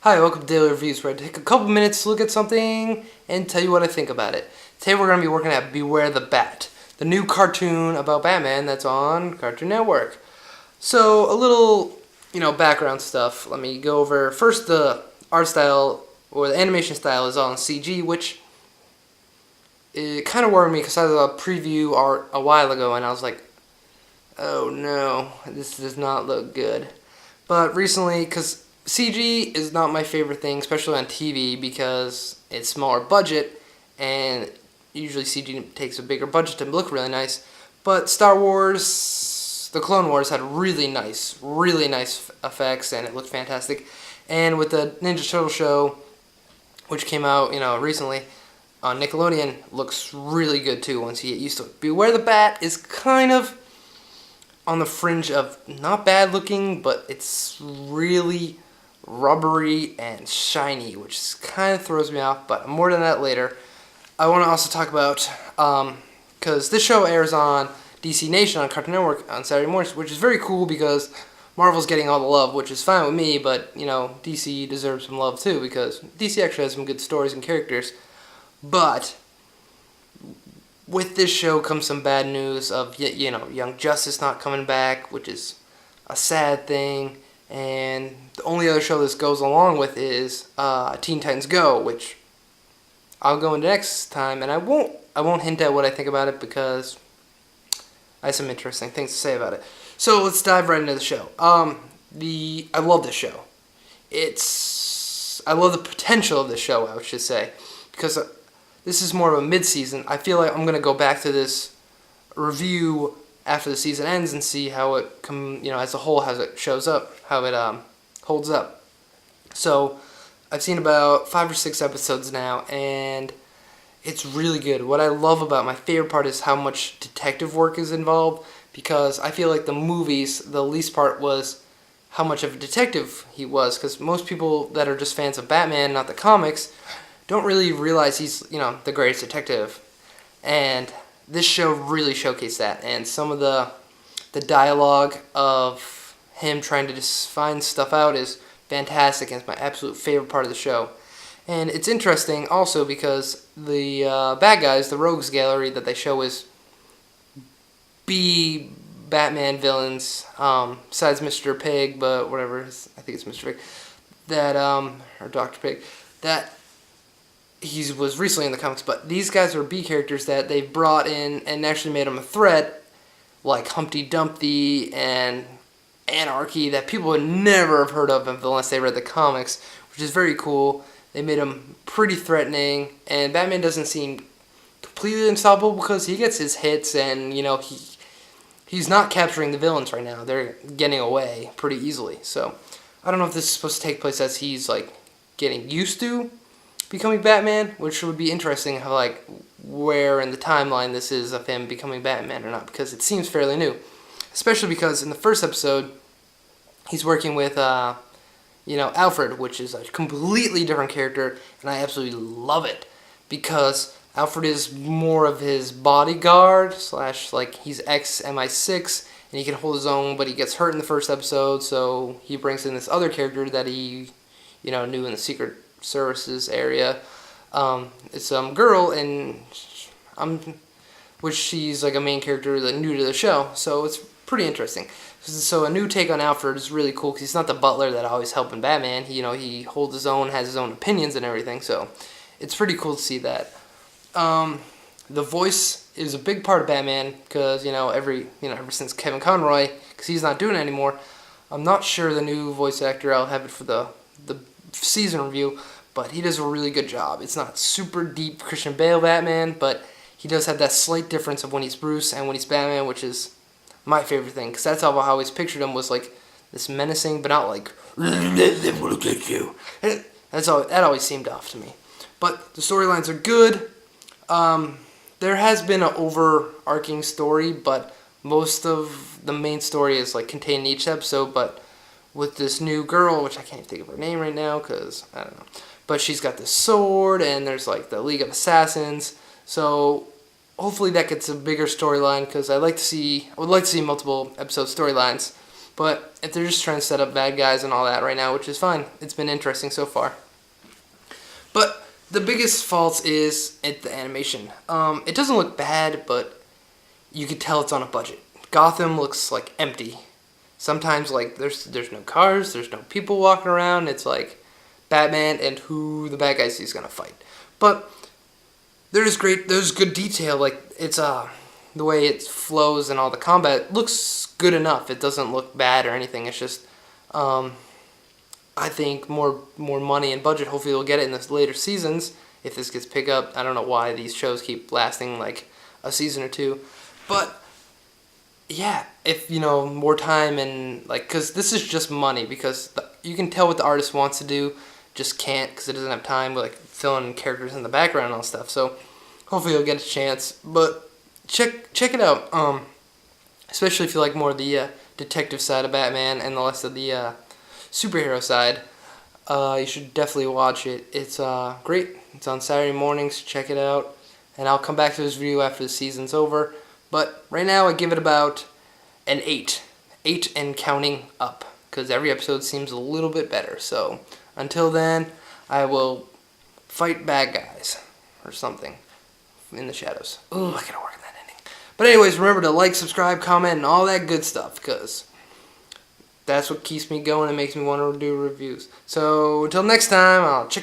Hi, welcome to Daily Reviews, where I take a couple minutes to look at something and tell you what I think about it. Today we're going to be working at Beware the Bat, the new cartoon about Batman that's on Cartoon Network. So, a little, background stuff. Let me go over, first the art style, or the animation style is all in CG, which it kind of worried me because I saw a preview art a while ago and I was like, oh no, this does not look good. But recently, because CG is not my favorite thing, especially on TV, because it's smaller budget, and usually CG takes a bigger budget to look really nice. But Star Wars, the Clone Wars had really nice effects, and it looked fantastic. And with the Ninja Turtle show, which came out, recently on Nickelodeon, looks really good too once you get used to it. Beware the Bat is kind of on the fringe of not bad looking, but it's really rubbery and shiny, which kind of throws me off, but more than that later. I want to also talk about, because this show airs on DC Nation on Cartoon Network on Saturday mornings, which is very cool because Marvel's getting all the love, which is fine with me, but, DC deserves some love too, because DC actually has some good stories and characters. But with this show comes some bad news of, Young Justice not coming back, which is a sad thing. And the only other show this goes along with is Teen Titans Go, which I'll go into next time, and I won't hint at what I think about it because I have some interesting things to say about it. So let's dive right into the show. I love this show. I love the potential of this show, I should say, because this is more of a mid-season. I feel like I'm gonna go back to this review after the season ends and see how it as a whole, how it shows up, how it holds up. So I've seen about 5 or 6 episodes now, and it's really good. What I love about my favorite part is how much detective work is involved, because I feel like the movies, the least part was how much of a detective he was, because most people that are just fans of Batman, not the comics, don't really realize he's, the greatest detective. And this show really showcased that, and some of the dialogue of him trying to just find stuff out is fantastic, and it's my absolute favorite part of the show. And it's interesting also because the bad guys, the Rogues Gallery that they show is B Batman villains, besides Mr. Pig, but whatever, I think it's Mr. Pig, that, or Dr. Pig, that he was recently in the comics, but these guys are B characters that they've brought in and actually made them a threat, like Humpty Dumpty and Anarchy, that people would never have heard of unless they read the comics, which is very cool. They made them pretty threatening, and Batman doesn't seem completely unstoppable because he gets his hits, and, he's not capturing the villains right now. They're getting away pretty easily. So I don't know if this is supposed to take place as he's, getting used to becoming Batman, which would be interesting how, where in the timeline this is of him becoming Batman or not, because it seems fairly new. Especially because in the first episode, he's working with, Alfred, which is a completely different character, and I absolutely love it, because Alfred is more of his bodyguard, / he's ex-MI6, and he can hold his own, but he gets hurt in the first episode, so he brings in this other character that he, knew in the Secret Services area. It's some girl, and which she's a main character that new to the show, so it's pretty interesting. So a new take on Alfred is really cool because he's not the butler that always helping Batman. He holds his own, has his own opinions and everything, so it's pretty cool to see that. The voice is a big part of Batman because ever since Kevin Conroy, because he's not doing it anymore. I'm not sure the new voice actor. I'll have it for the season review, but he does a really good job. It's not super deep Christian Bale Batman, but he does have that slight difference of when he's Bruce and when he's Batman, which is my favorite thing, because that's how I always pictured him, was this menacing, but not look at you. That always seemed off to me. But the storylines are good. There has been an overarching story, but most of the main story is contained in each episode, but with this new girl, which I can't think of her name right now because I don't know, but she's got this sword, and there's the League of Assassins, so hopefully that gets a bigger storyline, because I would like to see multiple episode storylines, But if they're just trying to set up bad guys and all that right now, which is fine, it's been interesting so far. But the biggest fault is at the animation. It doesn't look bad, but you can tell it's on a budget. Gotham looks like empty. Sometimes like there's no cars, there's no people walking around. It's like Batman and who the bad guys he's gonna fight. But there's good detail. Like it's the way it flows and all the combat looks good enough. It doesn't look bad or anything. It's just I think more money and budget. Hopefully we'll get it in the later seasons if this gets picked up. I don't know why these shows keep lasting like a season or two, but yeah, if more time and like, because this is just money, because you can tell what the artist wants to do, just can't because it doesn't have time with like filling in characters in the background and all stuff. So hopefully you'll get a chance, but check it out. Especially if you like more of the detective side of Batman and the less of the superhero side. You should definitely watch it. It's great. It's on Saturday mornings. Check it out, and I'll come back to this review after the season's over. But right now I give it about an 8 and counting up, because every episode seems a little bit better. So until then, I will fight bad guys or something in the shadows. Ooh, I gotta work on that ending. But anyways, remember to like, subscribe, comment, and all that good stuff, because that's what keeps me going and makes me want to do reviews. So until next time, I'll check